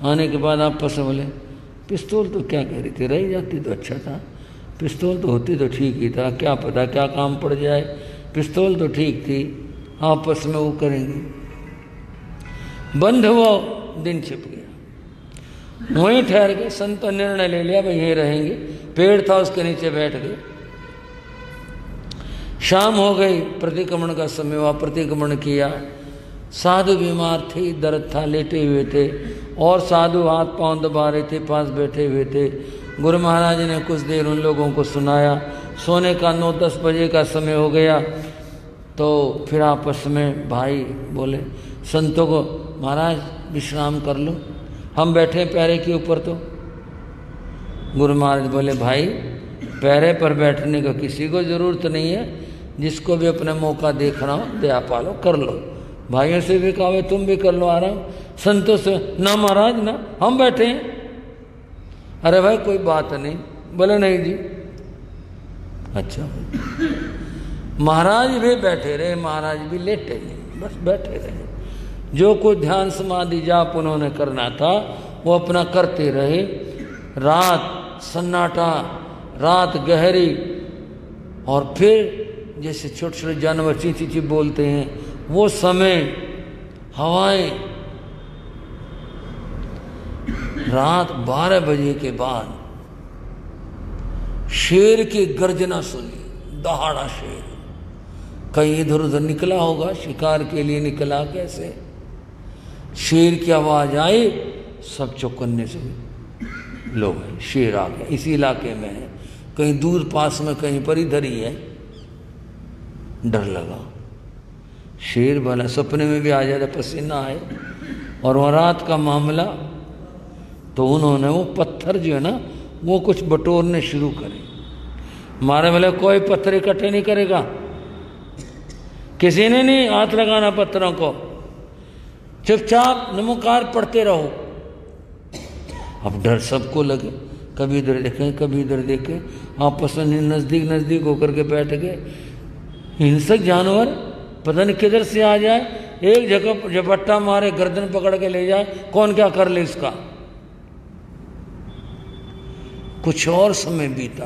आने के बाद आपस में बोले पिस्तौल तो क्या कह रही थी, रह जाती तो अच्छा था, पिस्तौल तो होती तो ठीक ही था, क्या पता क्या काम पड़ जाए, पिस्तौल तो ठीक थी। आपस में वो करेंगे, बंद हुआ, दिन छिप गया। वहीं ठहर गए, संत ने निर्णय ले लिया भाई यहीं रहेंगे, पेड़ था उसके नीचे बैठ गए। शाम हो गई, प्रतिक्रमण का समय हुआ, प्रतिक्रमण किया। साधु बीमार थे, दर्द था, लेटे हुए थे, और साधु हाथ पांव दबा रहे थे, पास बैठे हुए थे। गुरु महाराज ने कुछ देर उन लोगों को सुनाया। सोने का 9-10 बजे का समय हो गया, तो फिर आपस में भाई बोले संतों को, महाराज विश्राम कर लो, हम बैठे पैरे के ऊपर। तो गुरु महाराज बोले भाई पैरे पर बैठने का किसी को जरूरत नहीं है, जिसको भी अपने मौका देखना हो दया पालो कर लो, भाइयों से भी कहा तुम भी कर लो आराम, संतों से ना महाराज ना हम बैठे हैं। अरे भाई कोई बात नहीं। बोले नहीं जी। अच्छा, महाराज भी बैठे रहे, महाराज भी लेटे नहीं, बस बैठे रहे। जो कुछ ध्यान समाधि जाप उन्होंने करना था वो अपना करते रहे। रात सन्नाटा, रात गहरी, और फिर जैसे छोटे छोटे जानवर चींची चींची बोलते हैं वो समय, हवाएं। रात 12 बजे के बाद शेर की गर्जना सुनी, दहाड़ा शेर, कहीं इधर उधर निकला होगा, शिकार के लिए निकला कैसे, शेर की आवाज आई, सब चौकन्ने से लोग हैं, शेर आ गया, इसी इलाके में है, कहीं दूर पास में कहीं पर इधर ही है। डर लगा, शेर बना, सपने में भी आ जाता, पसीना आए। और वह रात का मामला, तो उन्होंने वो पत्थर जो है ना वो कुछ बटोरने शुरू करे। मारे वाले कोई पत्थर इकट्ठे नहीं करेगा, किसी ने नहीं हाथ लगाना पत्थरों को, चुपचाप नमोकार पढ़ते रहो। अब डर सबको लगे, कभी इधर देखें कभी इधर देखें, आपस में नजदीक नजदीक होकर के बैठ गए। हिंसक जानवर पता नहीं किधर से आ जाए, एक जगह झपट्टा मारे, गर्दन पकड़ के ले जाए, कौन क्या कर ले इसका। कुछ और समय बीता,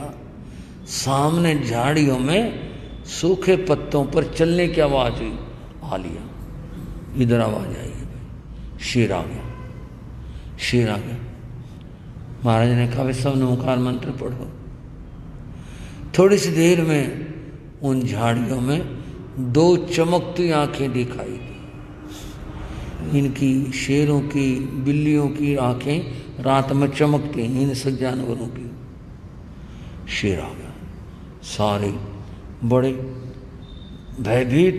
सामने झाड़ियों में सूखे पत्तों पर चलने की आवाज हुई। आ लिया, इधर आवाज आई है, शेर आ गया, शेर आ गया। महाराज ने कहा वे सब नमोकार मंत्र पढ़ो। थोड़ी सी देर में उन झाड़ियों में दो चमकती आंखें दिखाई दी। इनकी शेरों की, बिल्लियों की आंखें रात में चमकती हैं, इन सब जानवरों की। शेर आ गया, सारे बड़े भयभीत।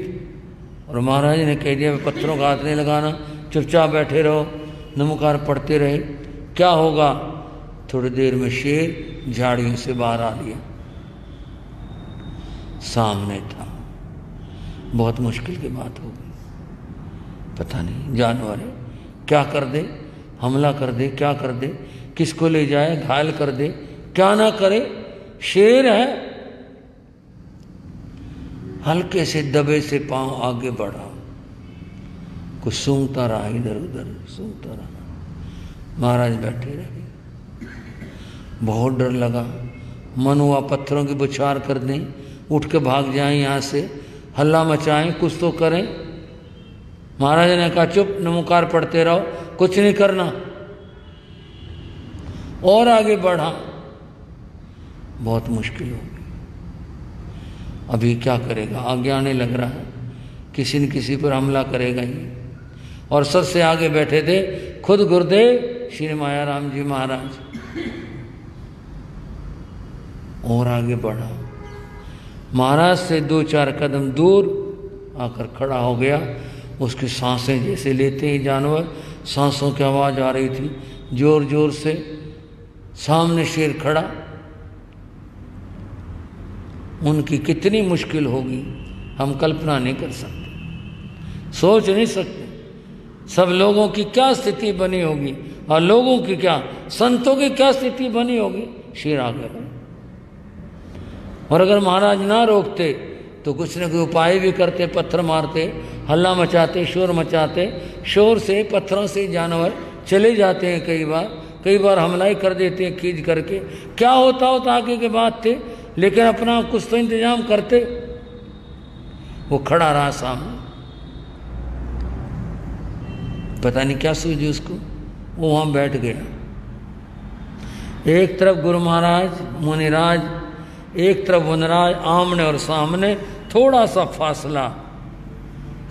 और महाराज ने कह दिया पत्थरों का हाथ नहीं लगाना, चुपचाप बैठे रहो, नमोकार पढ़ते रहे, क्या होगा। थोड़ी देर में शेर झाड़ियों से बाहर आ लिया, सामने था। बहुत मुश्किल की बात हो गई, पता नहीं जानवर है, क्या कर दे, हमला कर दे, क्या कर दे, किसको ले जाए, घायल कर दे, क्या ना करे, शेर है। हल्के से दबे से पांव आगे बढ़ा, कुछ सूंघता रहा, इधर उधर सूंघता रहा। महाराज बैठे रहे, बहुत डर लगा, मन हुआ पत्थरों की बौछार कर दें, उठ के भाग जाएं यहाँ से, हल्ला मचाएं, कुछ तो करें। महाराज ने कहा चुप, नमोकार पढ़ते रहो, कुछ नहीं करना। और आगे बढ़ा, बहुत मुश्किल हो गई। अभी क्या करेगा, आगे आने लग रहा है, किसी न किसी पर हमला करेगा ही। और सबसे आगे बैठे थे खुद गुरुदेव श्री मायाराम जी महाराज। और आगे बढ़ा, महाराज से 2-4 कदम दूर आकर खड़ा हो गया। उसकी सांसें जैसे लेते हैं जानवर, सांसों की आवाज़ आ रही थी जोर जोर से। सामने शेर खड़ा, उनकी कितनी मुश्किल होगी हम कल्पना नहीं कर सकते, सोच नहीं सकते। सब लोगों की क्या स्थिति बनी होगी, और लोगों की क्या, संतों की क्या स्थिति बनी होगी। शेर आ गया, और अगर महाराज ना रोकते तो कुछ न कुछ उपाय भी करते, पत्थर मारते, हल्ला मचाते, शोर मचाते। शोर से, पत्थरों से जानवर चले जाते हैं, कई बार हमला ही कर देते हैं खींच करके। क्या होता आगे के बात थे, लेकिन अपना कुछ तो इंतजाम करते। वो खड़ा रहा सामने, पता नहीं क्या सूझी उसको, वो वहां बैठ गया। एक तरफ गुरु महाराज, मुनिराज, एक तरफ वनराज, आमने और सामने, थोड़ा सा फासला।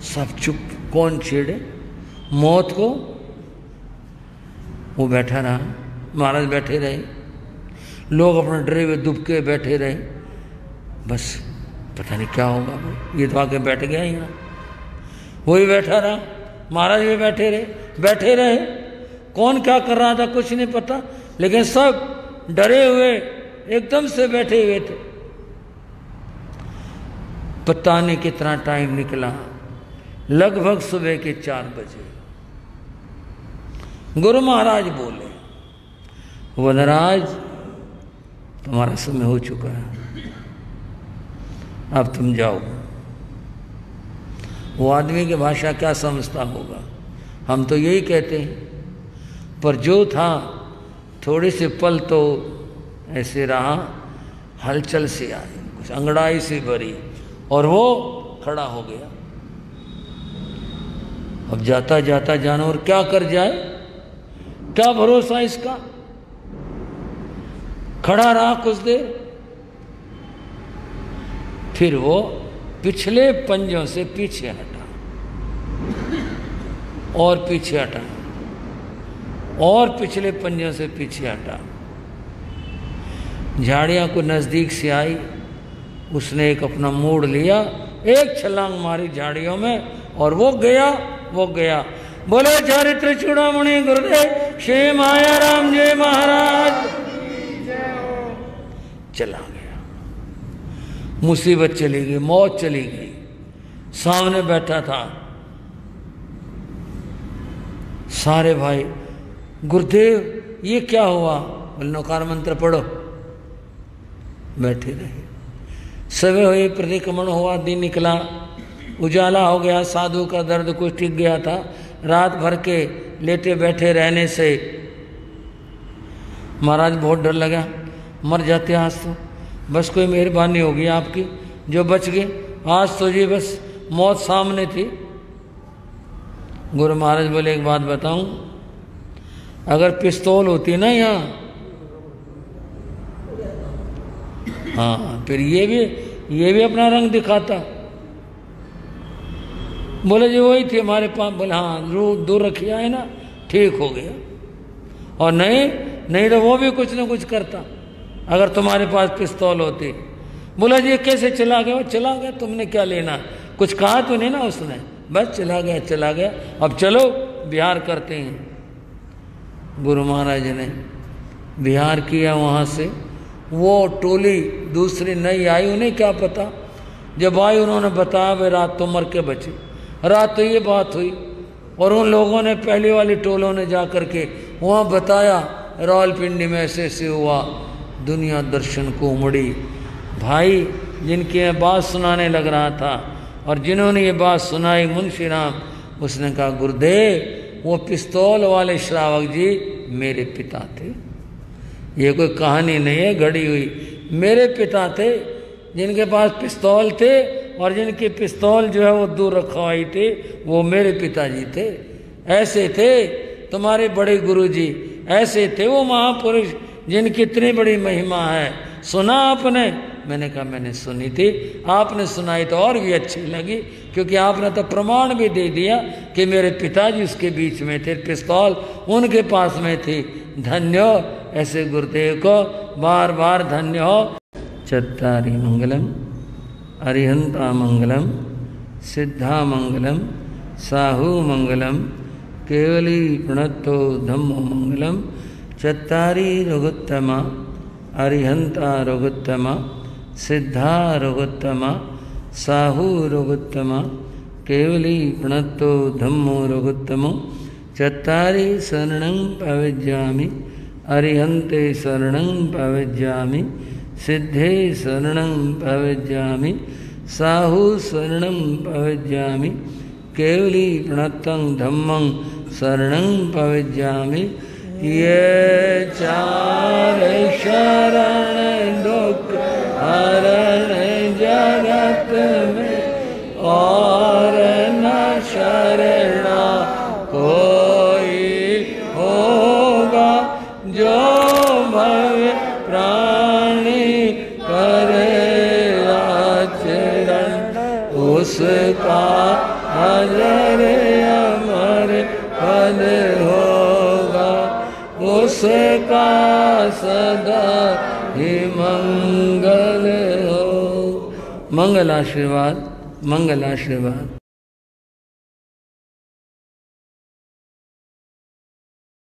सब चुप, कौन छेड़े मौत को। वो बैठा रहा, महाराज बैठे रहे, लोग अपने डरे हुए दुबके बैठे रहे। बस पता नहीं क्या होगा, ये तो आके बैठ गया यहाँ। वही बैठा रहा, महाराज भी बैठे रहे। कौन क्या कर रहा था कुछ नहीं पता, लेकिन सब डरे हुए एकदम से बैठे हुए थे। पता नहीं कितना टाइम निकला, लगभग सुबह के 4 बजे गुरु महाराज बोले, वनराज तुम्हारा समय हो चुका है, अब तुम जाओ। वो आदमी की भाषा क्या समझता होगा, हम तो यही कहते हैं। पर जो था थोड़े से पल तो ऐसे रहा, हलचल से आई, कुछ अंगड़ाई से भरी, और वो खड़ा हो गया। अब जाता जाता जानवर क्या कर जाए, क्या भरोसा इसका। खड़ा रहा कुछ देर, फिर वो पिछले पंजों से पीछे हटा, और पीछे हटा, और पिछले पंजों से पीछे हटा। झाड़ियां को नजदीक से आई, उसने एक अपना मोड़ लिया, एक छलांग मारी झाड़ियों में, और वो गया। बोले चरित्र चूड़ामणि गुरुदेव श्री मायाराम जी महाराज। चला गया, मुसीबत चली गई, मौत चली गई। सामने बैठा था, सारे भाई गुरुदेव ये क्या हुआ, बोले नौकार मंत्र पढ़ो। बैठे रहे, सवे हुए, प्रतिक्रमण हुआ, दिन निकला, उजाला हो गया। साधु का दर्द कुछ टिक गया था, रात भर के लेटे बैठे रहने से महाराज बहुत डर लगा, मर जाते आज तो, बस कोई मेहरबानी होगी आपकी जो बच गए। आज तो जी बस मौत सामने थी। गुरु महाराज बोले एक बात बताऊं, अगर पिस्तौल होती ना यहाँ हाँ, फिर ये भी अपना रंग दिखाता। बोले जी वही थी हमारे पास। बोले हाँ, दूर रखिया है ना, ठीक हो गया। और नहीं तो वो भी कुछ ना कुछ करता अगर तुम्हारे पास पिस्तौल होती। बोला जी कैसे चला गया? वो चला गया, तुमने क्या लेना? कुछ कहा तो नहीं ना उसने, बस चला गया। अब चलो बिहार करते हैं। गुरु महाराज ने बिहार किया। वहाँ से वो टोली दूसरी नई आई, उन्हें क्या पता। जब आई उन्होंने बताया वे रात तो मर के बचे। रात तो ये बात हुई। और उन लोगों ने, पहली वाली टोलों ने जा कर के वहाँ बताया रावलपिंडी में ऐसे हुआ। दुनिया दर्शन को उमड़ी। भाई जिनकी बात सुनाने लग रहा था और जिन्होंने ये बात सुनाई मुंशी राम, उसने कहा गुरुदेव वो पिस्तौल वाले श्रावक जी मेरे पिता थे। ये कोई कहानी नहीं है गढ़ी हुई, मेरे पिता थे जिनके पास पिस्तौल थे और जिनकी पिस्तौल जो है वो दूर रखवाई थे, वो मेरे पिताजी थे। ऐसे थे तुम्हारे बड़े गुरुजी, ऐसे थे वो महापुरुष जिनकी इतनी बड़ी महिमा है। सुना आपने? मैंने कहा मैंने सुनी थी, आपने सुनाई तो और भी अच्छी लगी, क्योंकि आपने तो प्रमाण भी दे दिया कि मेरे पिताजी उसके बीच में थे, पिस्तौल उनके पास में थी। धन्य हो ऐसे गुरुदेव को, बार बार धन्य हो। चत्तारी मंगलम अरिहंता मंगलम सिद्धा मंगलम साहू मंगलम केवली प्रणतो धम्मो मंगलम। चत्तारी रघुत्तमा अरिहंता रघुत्तमा सिद्धा रघुत्तमा साहू रघुत्तमा केवली प्रणतो धम्मो रघुत्तमो। चत्तारी शरणं प्रविज्यामि अरिहन्ते शरणं प्रविज्यामि सिद्धे शरणं प्रविज्यामि साहू शरणं प्रविज्यामि केवली प्रणतं धम्मं शरणं प्रविज्यामि। ये चार शरण दुख हरण जगत में और न शरणा कोई होगा। जो भव प्राणी करे आचरण उसका अजर अमर पद होगा। उसका सदा ही मंगल हो। मंगल आशीर्वाद, मंगल आशीर्वाद।